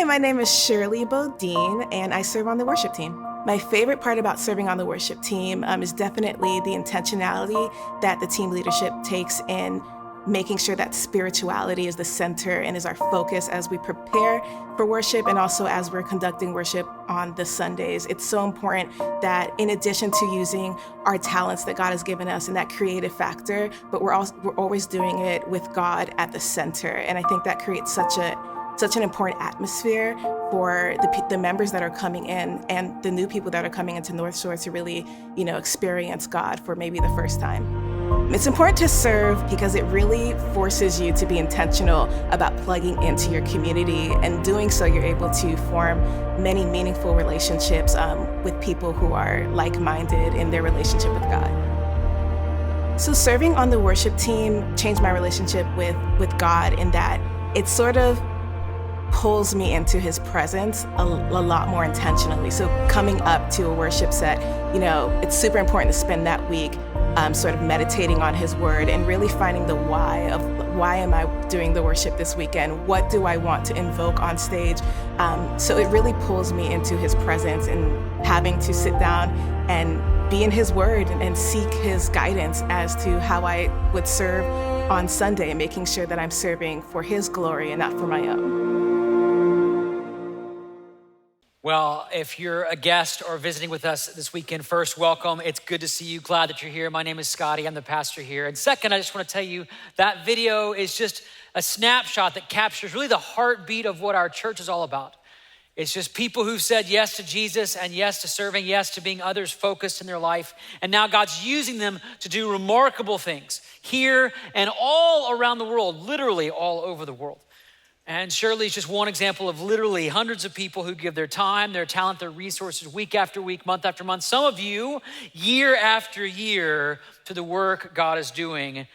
Hi, my name is Shirley Bodine, and I serve on the worship team. My favorite part about serving on the worship team is definitely the intentionality that the team leadership takes in making sure that spirituality is the center and is our focus as we prepare for worship and also as we're conducting worship on the Sundays. It's so important that in addition to using our talents that God has given us and that creative factor, but we're always doing it with God at the center. And I think that creates such an important atmosphere for the members that are coming in and the new people that are coming into North Shore to really, experience God for maybe the first time. It's important to serve because it really forces you to be intentional about plugging into your community, and doing so you're able to form many meaningful relationships with people who are like-minded in their relationship with God. So serving on the worship team changed my relationship with God in that it sort of pulls me into his presence a lot more intentionally. So coming up to a worship set, it's super important to spend that week sort of meditating on his word and really finding the why of why am I doing the worship this weekend? What do I want to invoke on stage? So it really pulls me into his presence and having to sit down and be in his word and seek his guidance as to how I would serve on Sunday, making sure that I'm serving for his glory and not for my own. Well, if you're a guest or visiting with us this weekend, first, welcome. It's good to see you. Glad that you're here. My name is Scotty. I'm the pastor here. And second, I just want to tell you that video is just a snapshot that captures really the heartbeat of what our church is all about. It's just people who've said yes to Jesus and yes to serving, yes to being others focused in their life. And now God's using them to do remarkable things here and all around the world, literally all over the world. And Shirley is just one example of literally hundreds of people who give their time, their talent, their resources week after week, month after month. Some of you year after year to the work God is doing.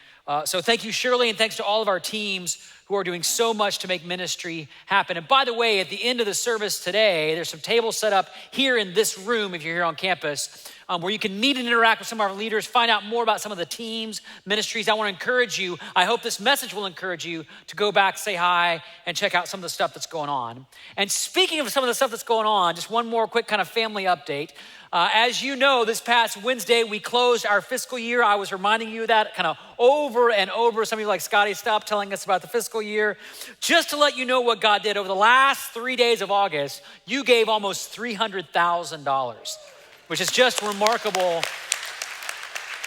So thank you, Shirley, and thanks to all of our teams who are doing so much to make ministry happen. And by the way, at the end of the service today, there's some tables set up here in this room if you're here on campus, where you can meet and interact with some of our leaders, find out more about some of the teams, ministries. I want to encourage you. I hope this message will encourage you to go back, say hi, and check out some of the stuff that's going on. And speaking of some of the stuff that's going on, just one more quick kind of family update. As you know, this past Wednesday, we closed our fiscal year. I was reminding you of that kind of over and over. Some of you like, Scotty, stop telling us about the fiscal year. Just to let you know what God did over the last 3 days of August, you gave almost $300,000. Which is just remarkable.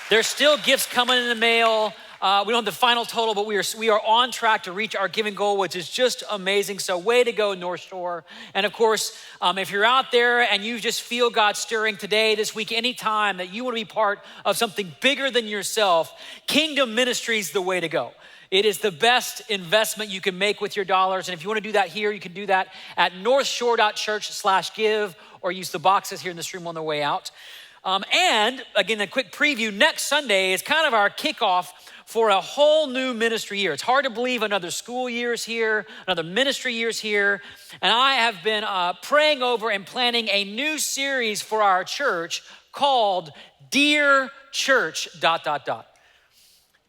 There's still gifts coming in the mail. We don't have the final total, but we are on track to reach our giving goal, which is just amazing. So way to go, North Shore. And of course, if you're out there and you just feel God stirring today, this week, anytime that you want to be part of something bigger than yourself, Kingdom Ministry is the way to go. It is the best investment you can make with your dollars. And if you want to do that here, you can do that at northshore.church/give, or use the boxes here in this room on the way out. And again, a quick preview, next Sunday is kind of our kickoff for a whole new ministry year. It's hard to believe another school year is here, another ministry year is here. And I have been praying over and planning a new series for our church called Dear Church, ...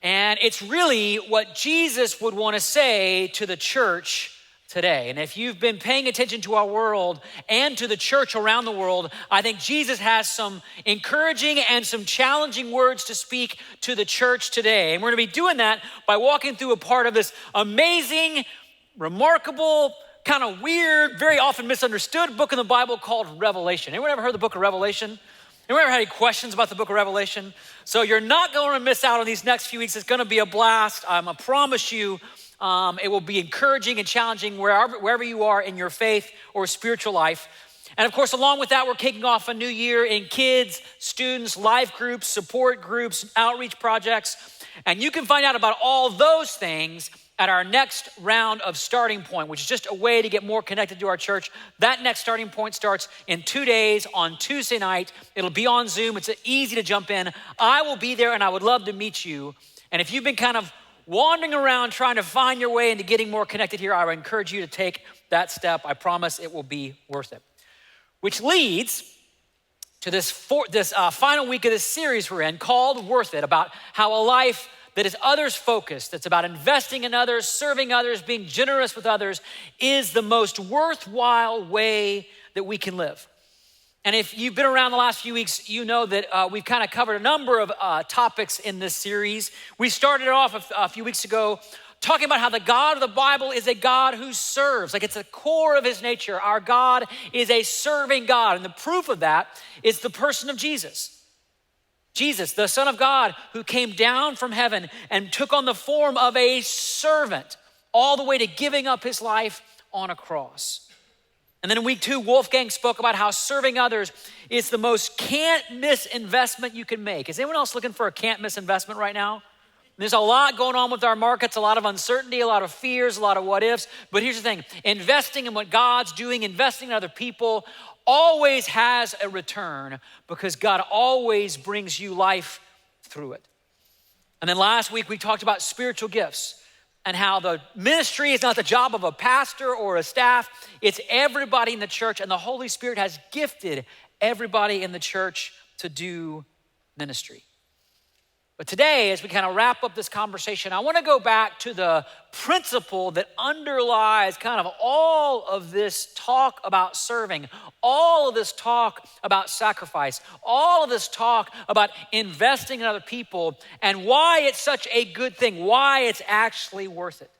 And it's really what Jesus would want to say to the church today. And if you've been paying attention to our world and to the church around the world, I think Jesus has some encouraging and some challenging words to speak to the church today. And we're going to be doing that by walking through a part of this amazing, remarkable, kind of weird, very often misunderstood book in the Bible called Revelation. Anyone ever heard the book of Revelation? Anyone ever had any questions about the book of Revelation? So you're not going to miss out on these next few weeks. It's going to be a blast. I promise you. It will be encouraging and challenging wherever you are in your faith or spiritual life. And of course, along with that, we're kicking off a new year in kids, students, life groups, support groups, outreach projects. And you can find out about all those things at our next round of Starting Point, which is just a way to get more connected to our church. That next Starting Point starts in 2 days on Tuesday night. It'll be on Zoom. It's easy to jump in. I will be there and I would love to meet you. And if you've been kind of wandering around trying to find your way into getting more connected here, I would encourage you to take that step. I promise it will be worth it. Which leads to this final week of this series we're in called Worth It, about how a life that is others focused, that's about investing in others, serving others, being generous with others, is the most worthwhile way that we can live. And if you've been around the last few weeks, you know that we've kind of covered a number of topics in this series. We started off a few weeks ago talking about how the God of the Bible is a God who serves. Like, it's the core of his nature. Our God is a serving God. And the proof of that is the person of Jesus. Jesus, the Son of God, who came down from heaven and took on the form of a servant, all the way to giving up his life on a cross. And then in week 2, Wolfgang spoke about how serving others is the most can't miss investment you can make. Is anyone else looking for a can't miss investment right now? There's a lot going on with our markets, a lot of uncertainty, a lot of fears, a lot of what ifs. But here's the thing, investing in what God's doing, investing in other people always has a return, because God always brings you life through it. And then last week we talked about spiritual gifts and how the ministry is not the job of a pastor or a staff. It's everybody in the church, and the Holy Spirit has gifted everybody in the church to do ministry. But today, as we kind of wrap up this conversation, I want to go back to the principle that underlies kind of all of this talk about serving, all of this talk about sacrifice, all of this talk about investing in other people, and why it's such a good thing, why it's actually worth it.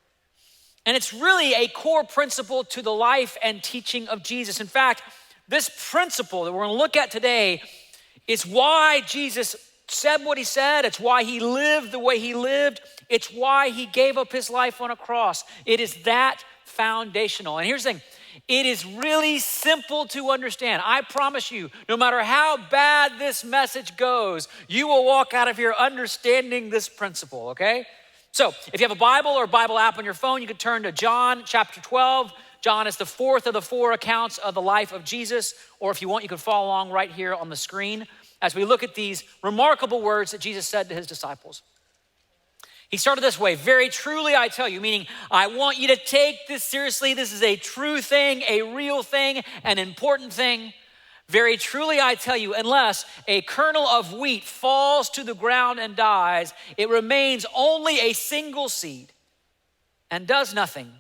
And it's really a core principle to the life and teaching of Jesus. In fact, this principle that we're going to look at today is why Jesus said what he said. It's why he lived the way he lived. It's why he gave up his life on a cross. It is that foundational. And here's the thing, it is really simple to understand. I promise you, no matter how bad this message goes, you will walk out of here understanding this principle, okay? So if you have a Bible or a Bible app on your phone, you can turn to John chapter 12. John is the fourth of the 4 accounts of the life of Jesus. Or if you want, you can follow along right here on the screen as we look at these remarkable words that Jesus said to his disciples. He started this way, very truly I tell you, meaning I want you to take this seriously. This is a true thing, a real thing, an important thing. Very truly I tell you, unless a kernel of wheat falls to the ground and dies, it remains only a single seed and does nothing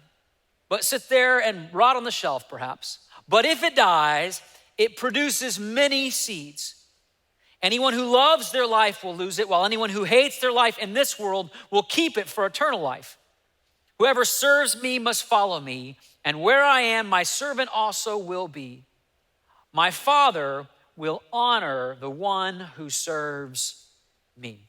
but sit there and rot on the shelf perhaps. But if it dies, it produces many seeds. Anyone who loves their life will lose it, while anyone who hates their life in this world will keep it for eternal life. Whoever serves me must follow me, and where I am, my servant also will be. My Father will honor the one who serves me.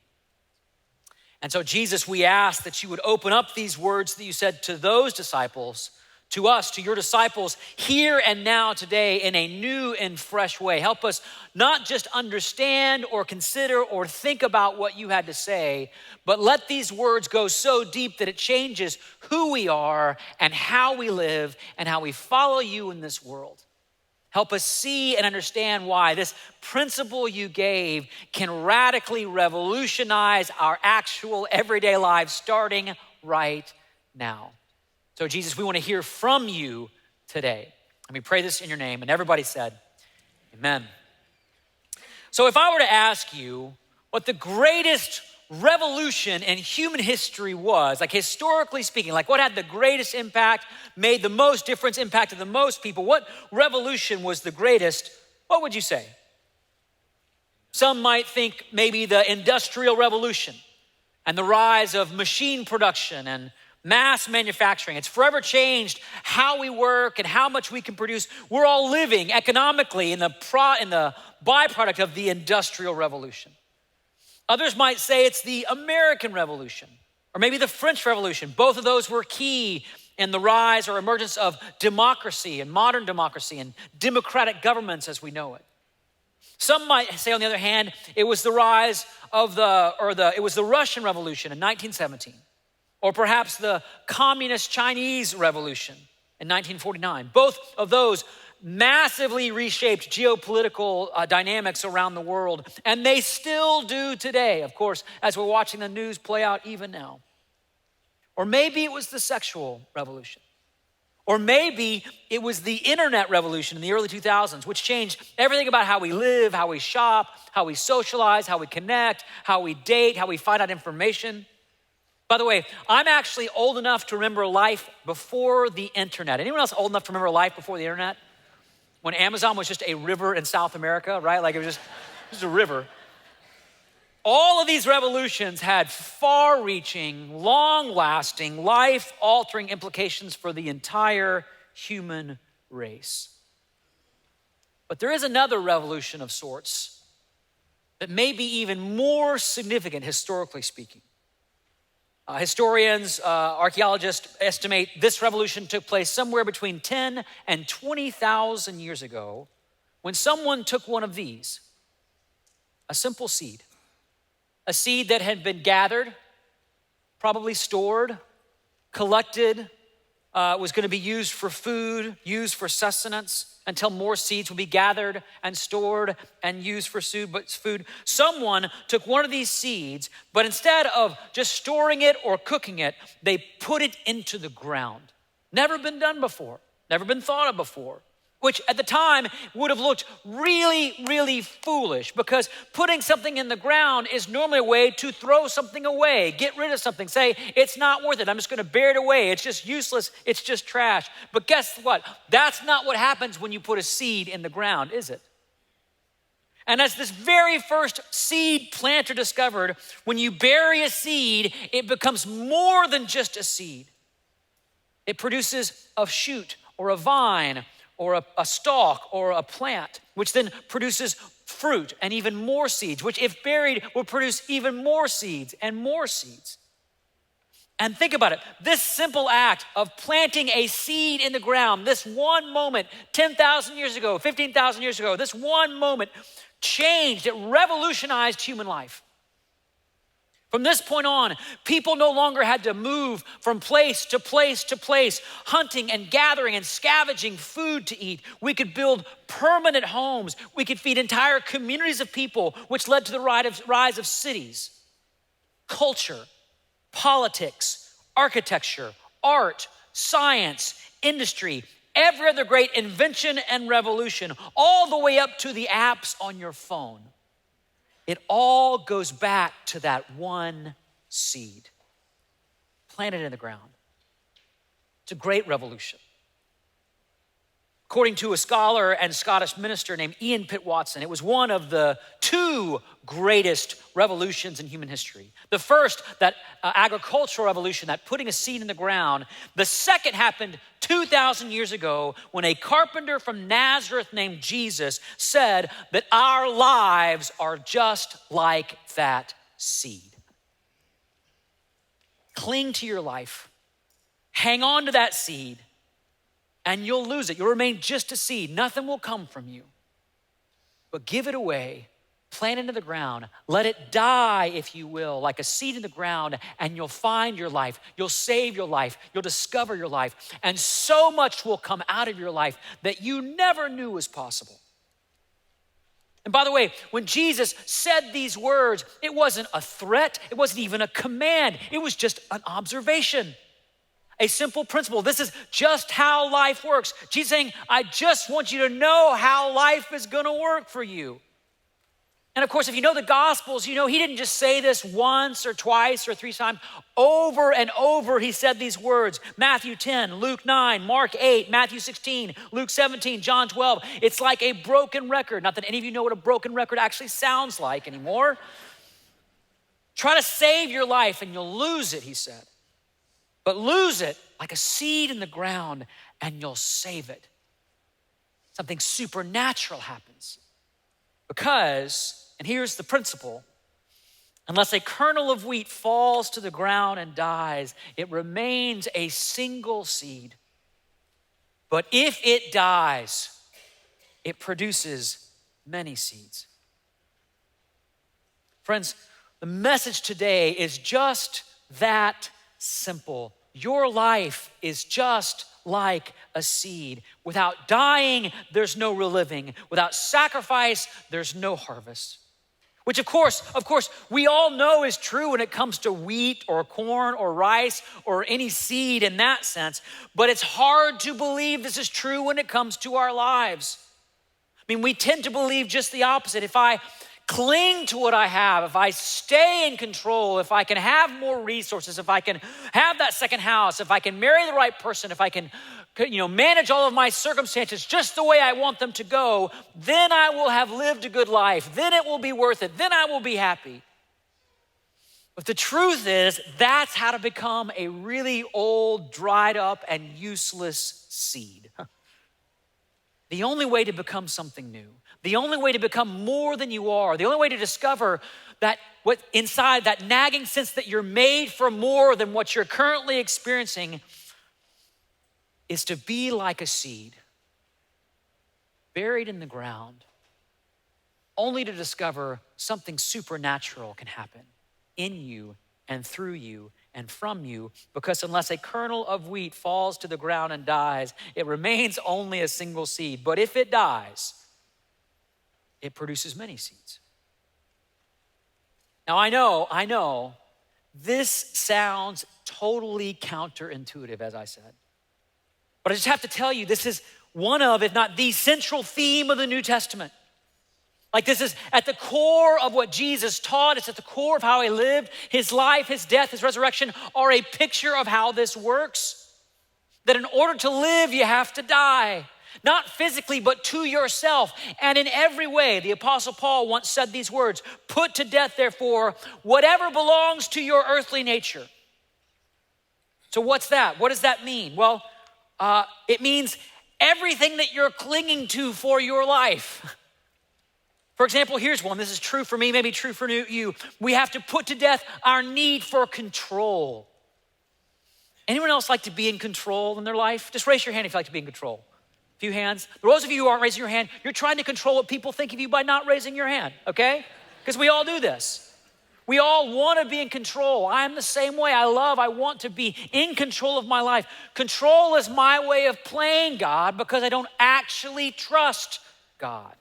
And so, Jesus, we ask that you would open up these words that you said to those disciples, to us, to your disciples, here and now today in a new and fresh way. Help us not just understand or consider or think about what you had to say, but let these words go so deep that it changes who we are and how we live and how we follow you in this world. Help us see and understand why this principle you gave can radically revolutionize our actual everyday lives starting right now. So Jesus, we want to hear from you today. And we pray this in your name. And everybody said, amen. So if I were to ask you what the greatest revolution in human history was, like historically speaking, like what had the greatest impact, made the most difference, impacted the most people, what revolution was the greatest, what would you say? Some might think maybe the Industrial Revolution and the rise of machine production and mass manufacturing. It's forever changed how we work and how much we can produce. We're all living economically in the byproduct of the Industrial Revolution. Others might say it's the American Revolution or maybe the French Revolution. Both of those were key in the rise or emergence of democracy and modern democracy and democratic governments as we know it. Some might say, on the other hand, it was the rise of it was the Russian Revolution in 1917. Or perhaps the Communist Chinese Revolution in 1949. Both of those massively reshaped geopolitical dynamics around the world, and they still do today, of course, as we're watching the news play out even now. Or maybe it was the sexual revolution. Or maybe it was the internet revolution in the early 2000s, which changed everything about how we live, how we shop, how we socialize, how we connect, how we date, how we find out information. By the way, I'm actually old enough to remember life before the internet. Anyone else old enough to remember life before the internet? When Amazon was just a river in South America, right? Like it was just a river. All of these revolutions had far-reaching, long-lasting, life-altering implications for the entire human race. But there is another revolution of sorts that may be even more significant, historically speaking. Historians, archaeologists estimate this revolution took place somewhere between 10 and 20,000 years ago when someone took one of these, a simple seed, a seed that had been gathered, probably stored, collected, was going to be used for food, used for sustenance, until more seeds would be gathered and stored and used for food. Someone took one of these seeds, but instead of just storing it or cooking it, they put it into the ground. Never been done before, never been thought of before, which at the time would have looked really, really foolish, because putting something in the ground is normally a way to throw something away, get rid of something, say, it's not worth it, I'm just gonna bear it away, it's just useless, it's just trash. But guess what? That's not what happens when you put a seed in the ground, is it? And as this very first seed planter discovered, when you bury a seed, it becomes more than just a seed. It produces a shoot or a vine or a stalk or a plant, which then produces fruit and even more seeds, which if buried will produce even more seeds and more seeds. And think about it, this simple act of planting a seed in the ground, this one moment, 10,000 years ago, 15,000 years ago, this one moment changed, it revolutionized human life. From this point on, people no longer had to move from place to place to place, hunting and gathering and scavenging food to eat. We could build permanent homes. We could feed entire communities of people, which led to the rise of cities, culture, politics, architecture, art, science, industry, every other great invention and revolution, all the way up to the apps on your phone. It all goes back to that one seed planted in the ground. It's a great revolution. According to a scholar and Scottish minister named Ian Pitt Watson, it was one of the two greatest revolutions in human history. The first, that agricultural revolution, that putting a seed in the ground. The second happened 2,000 years ago when a carpenter from Nazareth named Jesus said that our lives are just like that seed. Cling to your life. Hang on to that seed. And you'll lose it. You'll remain just a seed. Nothing will come from you. But give it away, plant it into the ground, let it die, if you will, like a seed in the ground, and you'll find your life. You'll save your life. You'll discover your life. And so much will come out of your life that you never knew was possible. And by the way, when Jesus said these words, it wasn't a threat. It wasn't even a command. It was just an observation. A simple principle. This is just how life works. Jesus saying, I just want you to know how life is gonna work for you. And of course, if you know the Gospels, you know he didn't just say this once or twice or three times. Over and over, he said these words. Matthew 10, Luke 9, Mark 8, Matthew 16, Luke 17, John 12. It's like a broken record. Not that any of you know what a broken record actually sounds like anymore. Try to save your life and you'll lose it, he said. But lose it like a seed in the ground and you'll save it. Something supernatural happens. Because, and here's the principle, unless a kernel of wheat falls to the ground and dies, it remains a single seed. But if it dies, it produces many seeds. Friends, the message today is just that simple. Your life is just like a seed. Without dying, there's no real living. Without sacrifice, there's no harvest. Which of course, we all know is true when it comes to wheat or corn or rice or any seed in that sense, but it's hard to believe this is true when it comes to our lives. I mean, we tend to believe just the opposite. If I cling to what I have, if I stay in control, if I can have more resources, if I can have that second house, if I can marry the right person, if I can manage all of my circumstances just the way I want them to go, then I will have lived a good life. Then it will be worth it. Then I will be happy. But the truth is, that's how to become a really old, dried up, and useless seed. The only way to become something new, the only way to become more than you are, the only way to discover that what inside that nagging sense that you're made for more than what you're currently experiencing is to be like a seed buried in the ground, only to discover something supernatural can happen in you and through you and from you, because unless a kernel of wheat falls to the ground and dies, it remains only a single seed. But if it dies, it produces many seeds. Now I know, this sounds totally counterintuitive, as I said. But I just have to tell you, this is one of, if not the central theme of the New Testament. Like, this is at the core of what Jesus taught. It's at the core of how he lived. His life, his death, his resurrection are a picture of how this works. That in order to live, you have to die. Not physically, but to yourself. And in every way, the Apostle Paul once said these words, "Put to death, therefore, whatever belongs to your earthly nature." So what's that? What does that mean? Well, it means everything that you're clinging to for your life. For example, here's one. This is true for me, maybe true for you. We have to put to death our need for control. Anyone else like to be in control in their life? Just raise your hand if you like to be in control. A few hands. Those of you who aren't raising your hand, you're trying to control what people think of you by not raising your hand, okay? Because we all do this. We all want to be in control. I am the same way. I want to be in control of my life. Control is my way of playing God because I don't actually trust God.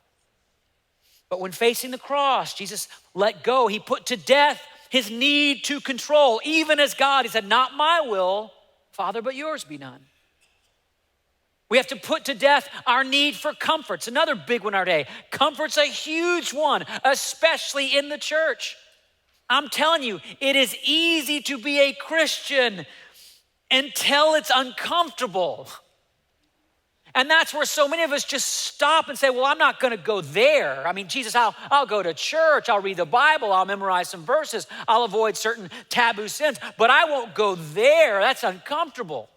But when facing the cross, Jesus let go. He put to death his need to control. Even as God, he said, "Not my will, Father, but yours be done." We have to put to death our need for comfort. It's another big one our day. Comfort's a huge one, especially in the church. I'm telling you, it is easy to be a Christian until it's uncomfortable. And that's where so many of us just stop and say, well, I'm not gonna go there. I mean, Jesus, I'll go to church, I'll read the Bible, I'll memorize some verses, I'll avoid certain taboo sins, but I won't go there. That's uncomfortable.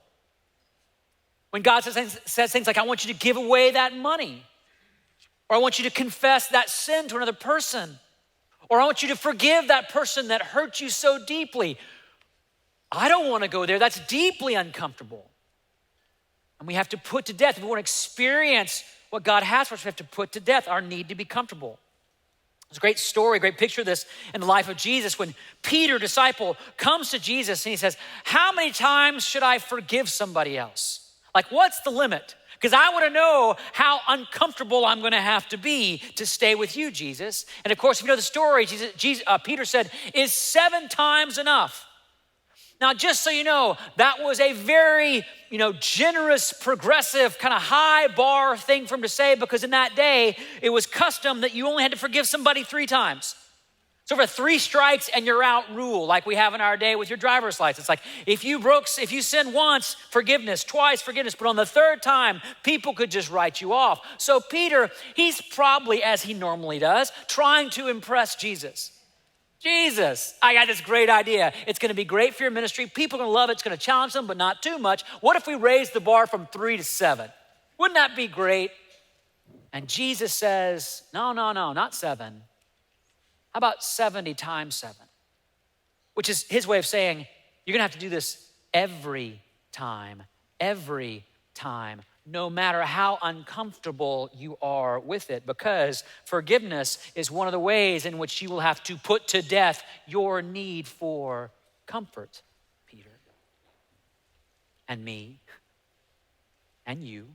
When God says things like, I want you to give away that money, or I want you to confess that sin to another person, or I want you to forgive that person that hurt you so deeply. I don't wanna go there. That's deeply uncomfortable. And we have to put to death, if we want to experience what God has for us, we have to put to death our need to be comfortable. There's a great story, a great picture of this in the life of Jesus when Peter, disciple, comes to Jesus and he says, how many times should I forgive somebody else? Like, what's the limit? Because I want to know how uncomfortable I'm going to have to be to stay with you, Jesus. And of course, if you know the story, Peter said, is 7 times enough? Now, just so you know, that was a very, generous, progressive, kind of high bar thing for him to say, because in that day, it was custom that you only had to forgive somebody 3 times. So for 3 strikes and you're out rule, like we have in our day with your driver's license. Like if you sin once, forgiveness, twice, forgiveness, but on the 3rd time, people could just write you off. So Peter, he's probably, as he normally does, trying to impress Jesus. Jesus, I got this great idea. It's gonna be great for your ministry. People are gonna love it. It's gonna challenge them, but not too much. What if we raise the bar from 3 to 7? Wouldn't that be great? And Jesus says, no, not 7. How about 70 times 7? Which is his way of saying, you're gonna have to do this every time, no matter how uncomfortable you are with it, because forgiveness is one of the ways in which you will have to put to death your need for comfort, Peter, and me, and you.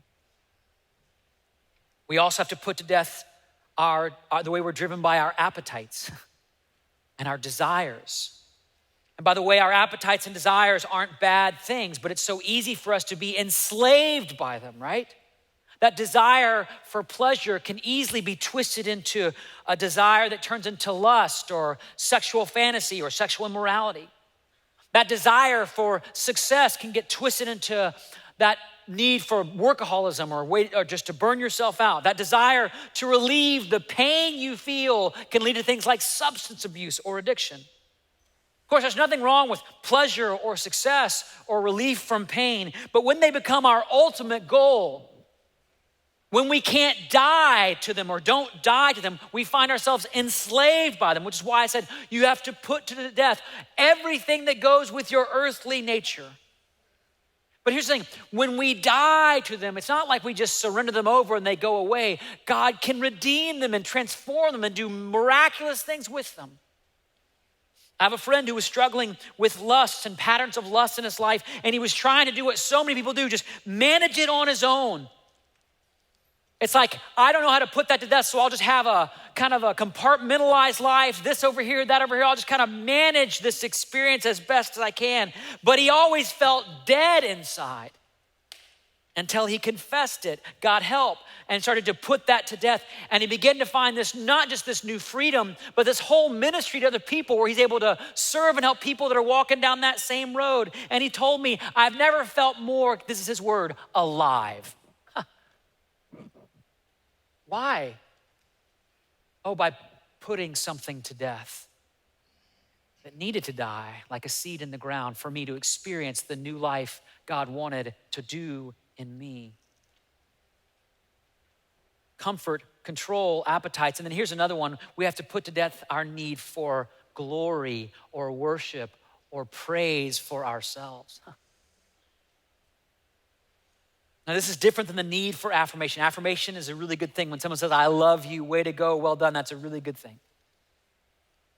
We also have to put to death the way we're driven by our appetites and our desires. And by the way, our appetites and desires aren't bad things, but it's so easy for us to be enslaved by them, right? That desire for pleasure can easily be twisted into a desire that turns into lust or sexual fantasy or sexual immorality. That desire for success can get twisted into that need for workaholism or just to burn yourself out. That desire to relieve the pain you feel can lead to things like substance abuse or addiction. Of course, there's nothing wrong with pleasure or success or relief from pain, but when they become our ultimate goal, when we can't die to them or don't die to them, we find ourselves enslaved by them, which is why I said you have to put to death everything that goes with your earthly nature. But here's the thing, when we die to them, it's not like we just surrender them over and they go away. God can redeem them and transform them and do miraculous things with them. I have a friend who was struggling with lust and patterns of lust in his life, and he was trying to do what so many people do, just manage it on his own. It's like, I don't know how to put that to death, so I'll just have a kind of a compartmentalized life, this over here, that over here. I'll just kind of manage this experience as best as I can. But he always felt dead inside until he confessed it, got help, and started to put that to death. And he began to find this, not just this new freedom, but this whole ministry to other people where he's able to serve and help people that are walking down that same road. And he told me, I've never felt more, this is his word, alive. Why? Oh, by putting something to death that needed to die, like a seed in the ground, for me to experience the new life God wanted to do in me. Comfort, control, appetites. And then here's another one. We have to put to death our need for glory or worship or praise for ourselves. Now, this is different than the need for affirmation. Affirmation is a really good thing. When someone says, I love you, way to go, well done, that's a really good thing.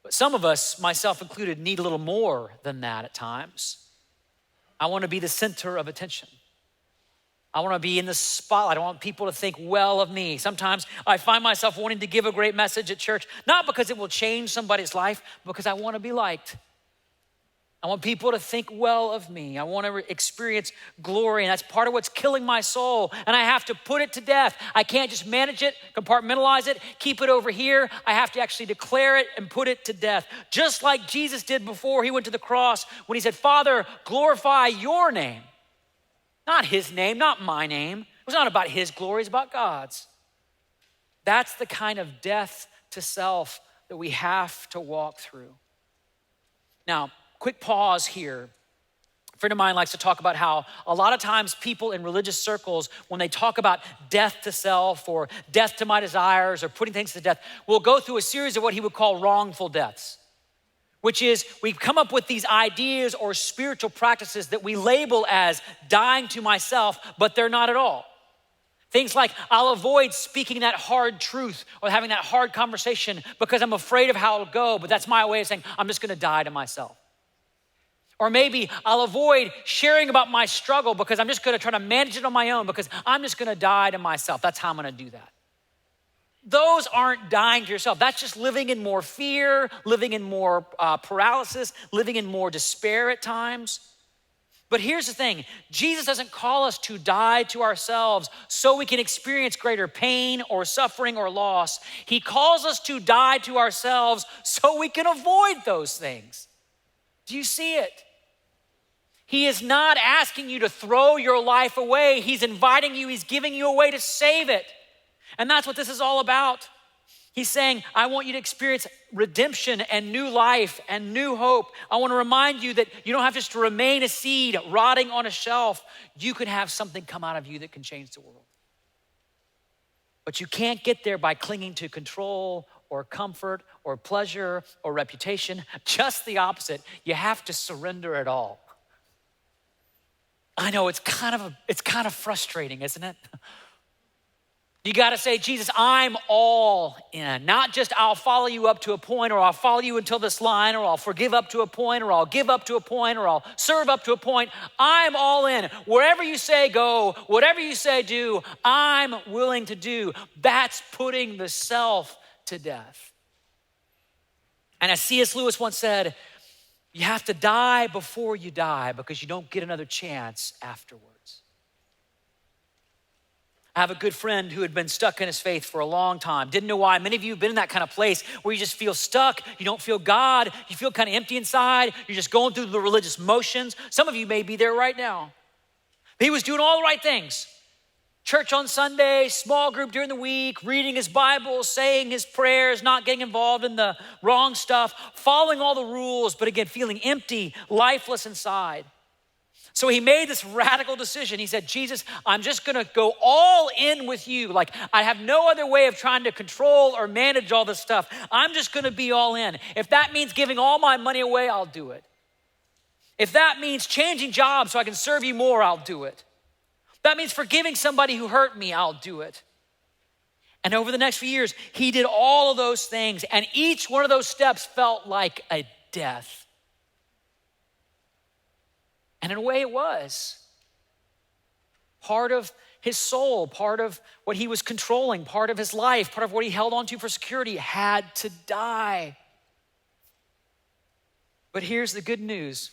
But some of us, myself included, need a little more than that at times. I want to be the center of attention. I want to be in the spotlight. I want people to think well of me. Sometimes I find myself wanting to give a great message at church, not because it will change somebody's life, but because I want to be liked. I want people to think well of me. I want to experience glory, and that's part of what's killing my soul, and I have to put it to death. I can't just manage it, compartmentalize it, keep it over here. I have to actually declare it and put it to death, just like Jesus did before he went to the cross when he said, Father, glorify your name. Not his name, not my name. It was not about his glory, it's about God's. That's the kind of death to self that we have to walk through. Now, quick pause here. A friend of mine likes to talk about how a lot of times people in religious circles, when they talk about death to self or death to my desires or putting things to death, will go through a series of what he would call wrongful deaths, which is we come up with these ideas or spiritual practices that we label as dying to myself, but they're not at all. Things like, I'll avoid speaking that hard truth or having that hard conversation because I'm afraid of how it'll go, but that's my way of saying, I'm just gonna die to myself. Or maybe I'll avoid sharing about my struggle because I'm just gonna try to manage it on my own because I'm just gonna die to myself. That's how I'm gonna do that. Those aren't dying to yourself. That's just living in more fear, living in more paralysis, living in more despair at times. But here's the thing, Jesus doesn't call us to die to ourselves so we can experience greater pain or suffering or loss. He calls us to die to ourselves so we can avoid those things. Do you see it? He is not asking you to throw your life away. He's inviting you, he's giving you a way to save it. And that's what this is all about. He's saying, I want you to experience redemption and new life and new hope. I want to remind you that you don't have just to remain a seed rotting on a shelf. You can have something come out of you that can change the world. But you can't get there by clinging to control or comfort or pleasure or reputation. Just the opposite. You have to surrender it all. I know it's kind of frustrating, isn't it? You got to say, Jesus, I'm all in. Not just I'll follow you up to a point, or I'll follow you until this line, or I'll forgive up to a point, or I'll give up to a point, or I'll serve up to a point. I'm all in. Wherever you say go, whatever you say do, I'm willing to do. That's putting the self to death. And as C.S. Lewis once said, you have to die before you die because you don't get another chance afterwards. I have a good friend who had been stuck in his faith for a long time. Didn't know why. Many of you have been in that kind of place where you just feel stuck. You don't feel God. You feel kind of empty inside. You're just going through the religious motions. Some of you may be there right now. He was doing all the right things. Church on Sunday, small group during the week, reading his Bible, saying his prayers, not getting involved in the wrong stuff, following all the rules, but again, feeling empty, lifeless inside. So he made this radical decision. He said, Jesus, I'm just gonna go all in with you. Like, I have no other way of trying to control or manage all this stuff. I'm just gonna be all in. If that means giving all my money away, I'll do it. If that means changing jobs so I can serve you more, I'll do it. If that means forgiving somebody who hurt me, I'll do it. And over the next few years, he did all of those things, and each one of those steps felt like a death. And in a way it was. Part of his soul, part of what he was controlling, part of his life, part of what he held on to for security had to die. But here's the good news.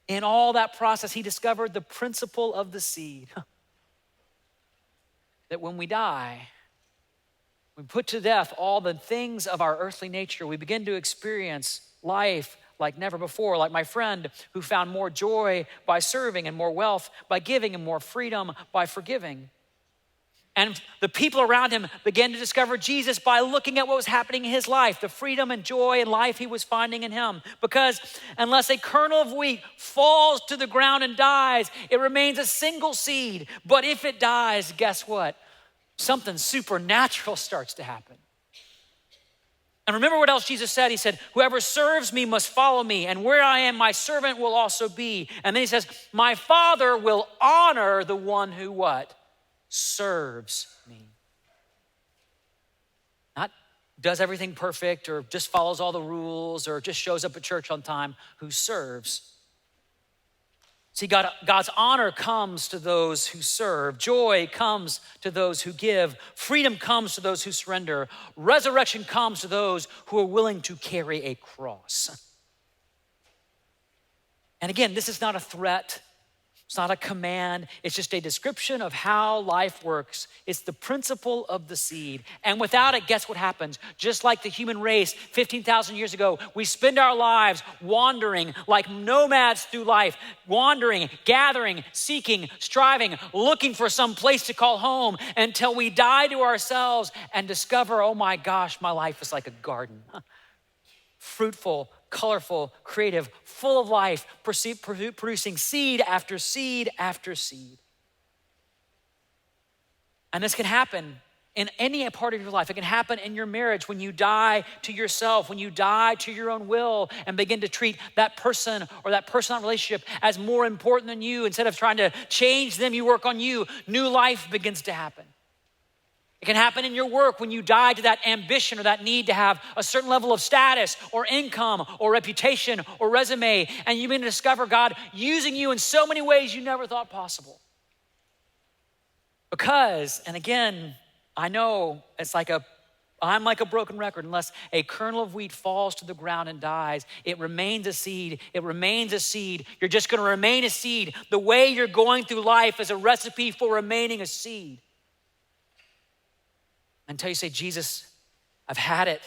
In all that process, he discovered the principle of the seed. That when we die, we put to death all the things of our earthly nature, we begin to experience life like never before, like my friend who found more joy by serving and more wealth by giving and more freedom by forgiving. And the people around him began to discover Jesus by looking at what was happening in his life, the freedom and joy and life he was finding in him. Because unless a kernel of wheat falls to the ground and dies, it remains a single seed. But if it dies, guess what? Something supernatural starts to happen. And remember what else Jesus said? He said, whoever serves me must follow me, and where I am, my servant will also be. And then he says, my Father will honor the one who what? Serves me. Not does everything perfect or just follows all the rules or just shows up at church on time, who serves. See, God's honor comes to those who serve. Joy comes to those who give. Freedom comes to those who surrender. Resurrection comes to those who are willing to carry a cross. And again, this is not a threat. It's not a command. It's just a description of how life works. It's the principle of the seed. And without it, guess what happens? Just like the human race 15,000 years ago, we spend our lives wandering like nomads through life, wandering, gathering, seeking, striving, looking for some place to call home until we die to ourselves and discover, oh my gosh, my life is like a garden. Fruitful, colorful, creative, full of life, producing seed after seed after seed. And this can happen in any part of your life. It can happen in your marriage when you die to yourself, when you die to your own will and begin to treat that person or that personal relationship as more important than you. Instead of trying to change them, you work on you. New life begins to happen. It can happen in your work when you die to that ambition or that need to have a certain level of status or income or reputation or resume, and you begin to discover God using you in so many ways you never thought possible. Because, and again, I know I'm like a broken record. Unless a kernel of wheat falls to the ground and dies, it remains a seed. It remains a seed. You're just gonna remain a seed. The way you're going through life is a recipe for remaining a seed. Until you say, Jesus, I've had it.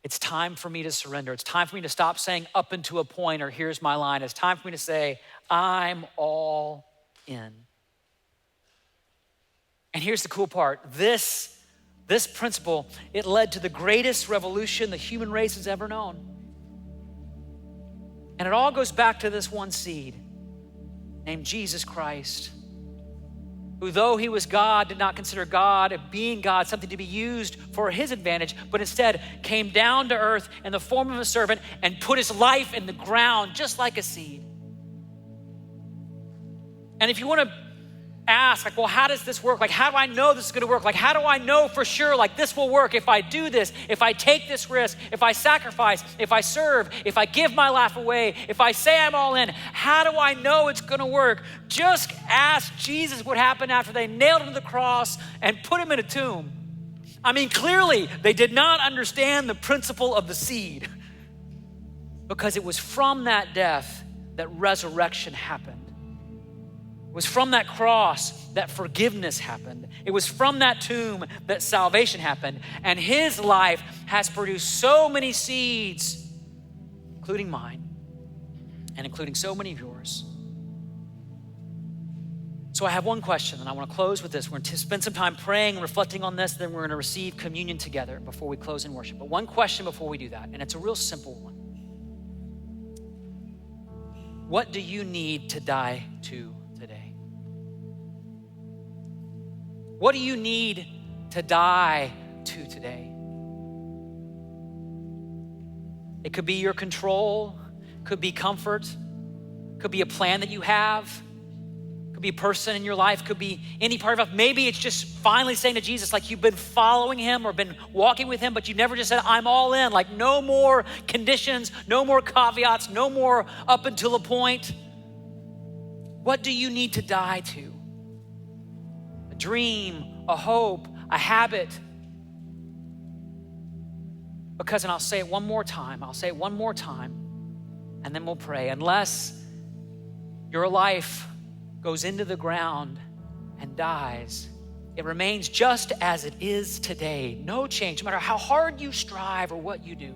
It's time for me to surrender. It's time for me to stop saying up until a point or here's my line. It's time for me to say, I'm all in. And here's the cool part. This principle, it led to the greatest revolution the human race has ever known. And it all goes back to this one seed named Jesus Christ, who though he was God, did not consider God, being God, something to be used for his advantage, but instead came down to earth in the form of a servant and put his life in the ground just like a seed. And if you want to ask, like, well, how does this work? Like, how do I know this is going to work? Like, how do I know for sure, like, this will work if I do this, if I take this risk, if I sacrifice, if I serve, if I give my life away, if I say I'm all in? How do I know it's going to work? Just ask Jesus what happened after they nailed him to the cross and put him in a tomb. I mean, clearly they did not understand the principle of the seed, because it was from that death that resurrection happened. It was from that cross that forgiveness happened. It was from that tomb that salvation happened. And his life has produced so many seeds, including mine, and including so many of yours. So I have one question, and I want to close with this. We're going to spend some time praying and reflecting on this, then we're going to receive communion together before we close in worship. But one question before we do that, and it's a real simple one. What do you need to die to today? What do you need to die to today? It could be your control, could be comfort, could be a plan that you have, could be a person in your life, could be any part of it. Maybe it's just finally saying to Jesus, like you've been following him or been walking with him, but you never just said, I'm all in. Like no more conditions, no more caveats, no more up until a point. What do you need to die to? A dream, a hope, a habit. Because, and I'll say it one more time, and then we'll pray. Unless your life goes into the ground and dies, it remains just as it is today. No change, no matter how hard you strive or what you do.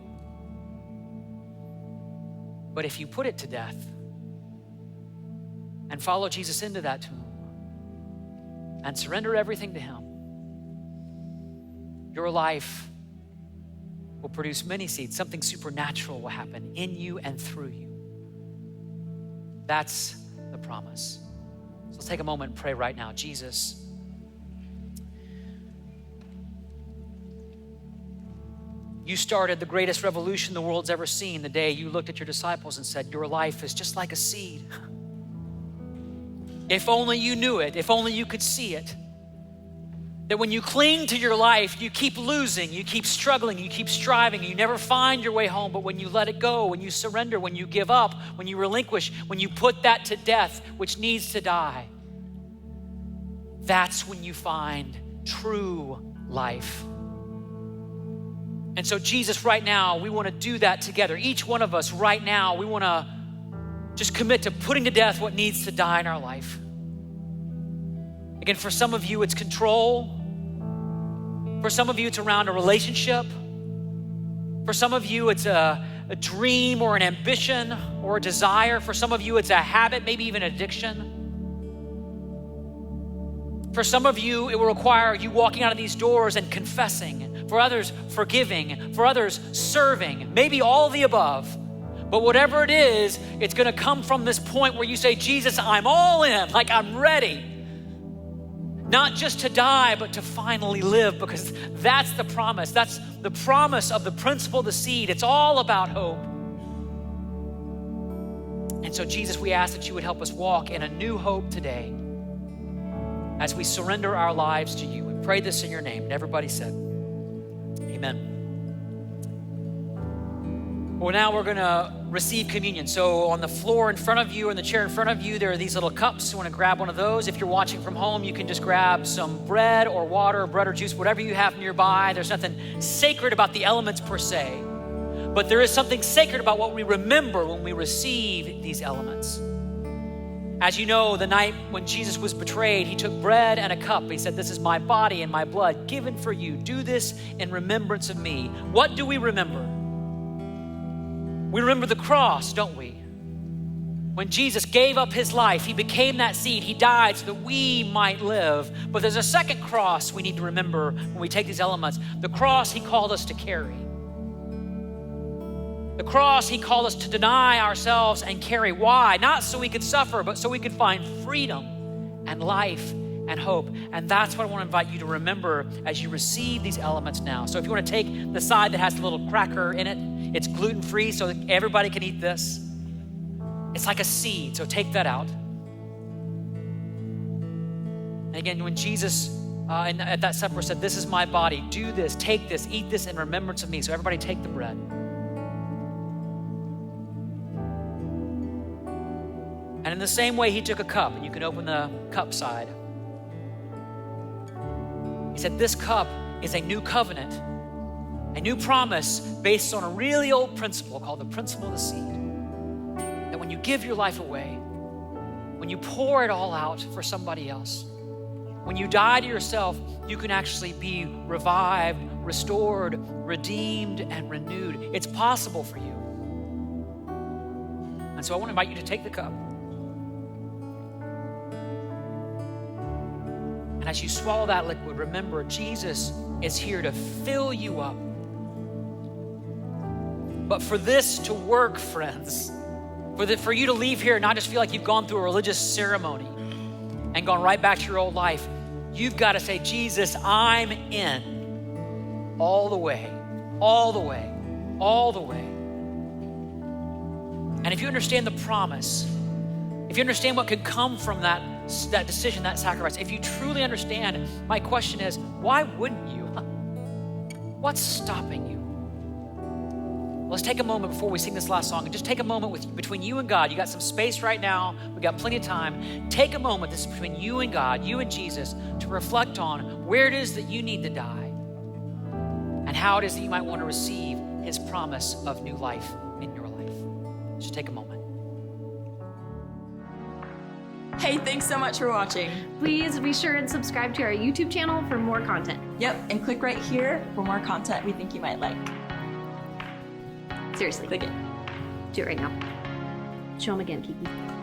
But if you put it to death and follow Jesus into that tomb and surrender everything to him, your life will produce many seeds. Something supernatural will happen in you and through you. That's the promise. So let's take a moment and pray right now. Jesus, you started the greatest revolution the world's ever seen the day you looked at your disciples and said, your life is just like a seed. If only you knew it, if only you could see it. That when you cling to your life, you keep losing, you keep struggling, you keep striving, you never find your way home. But when you let it go, when you surrender, when you give up, when you relinquish, when you put that to death, which needs to die, that's when you find true life. And so Jesus, right now, we want to do that together. Each one of us right now, we want to just commit to putting to death what needs to die in our life. Again, for some of you, it's control. For some of you, it's around a relationship. For some of you, it's a dream or an ambition or a desire. For some of you, it's a habit, maybe even addiction. For some of you, it will require you walking out of these doors and confessing. For others, forgiving. For others, serving. Maybe all the above. But whatever it is, it's going to come from this point where you say, Jesus, I'm all in, like I'm ready. Not just to die, but to finally live, because that's the promise. That's the promise of the principle of the seed. It's all about hope. And so, Jesus, we ask that you would help us walk in a new hope today as we surrender our lives to you. We pray this in your name. And everybody said, amen. Well, now we're going to receive communion. So on the floor in front of you, or in the chair in front of you, there are these little cups. You want to grab one of those. If you're watching from home, you can just grab some bread or water, bread or juice, whatever you have nearby. There's nothing sacred about the elements per se, but there is something sacred about what we remember when we receive these elements. As you know, the night when Jesus was betrayed, he took bread and a cup. He said, this is my body and my blood given for you. Do this in remembrance of me. What do we remember? We remember the cross, don't we? When Jesus gave up his life, he became that seed. He died so that we might live. But there's a second cross we need to remember when we take these elements. The cross he called us to carry. The cross he called us to deny ourselves and carry. Why? Not so we could suffer, but so we could find freedom and life and hope. And that's what I want to invite you to remember as you receive these elements now. So if you want to take the side that has the little cracker in it, it's gluten-free so that everybody can eat this. It's like a seed, so take that out. And again, when Jesus at that supper said, this is my body, do this, take this, eat this in remembrance of me. So everybody take the bread. And in the same way, he took a cup, and you can open the cup side. He said, this cup is a new covenant, a new promise based on a really old principle called the principle of the seed. That when you give your life away, when you pour it all out for somebody else, when you die to yourself, you can actually be revived, restored, redeemed, and renewed. It's possible for you. And so I want to invite you to take the cup. And as you swallow that liquid, remember Jesus is here to fill you up. But for this to work, friends, for you to leave here and not just feel like you've gone through a religious ceremony and gone right back to your old life, you've got to say, Jesus, I'm in all the way, all the way, all the way. And if you understand the promise, if you understand what could come from that decision, that sacrifice, if you truly understand, my question is, why wouldn't you? What's stopping you? Let's take a moment before we sing this last song and just take a moment between you and God. You got some space right now. We got plenty of time. Take a moment, this is between you and God, you and Jesus, to reflect on where it is that you need to die and how it is that you might want to receive his promise of new life in your life. Just take a moment. Hey, thanks so much for watching. Please be sure and subscribe to our YouTube channel for more content. Yep, and click right here for more content we think you might like. Seriously, Click it. do it right now. Show them again, Kiki.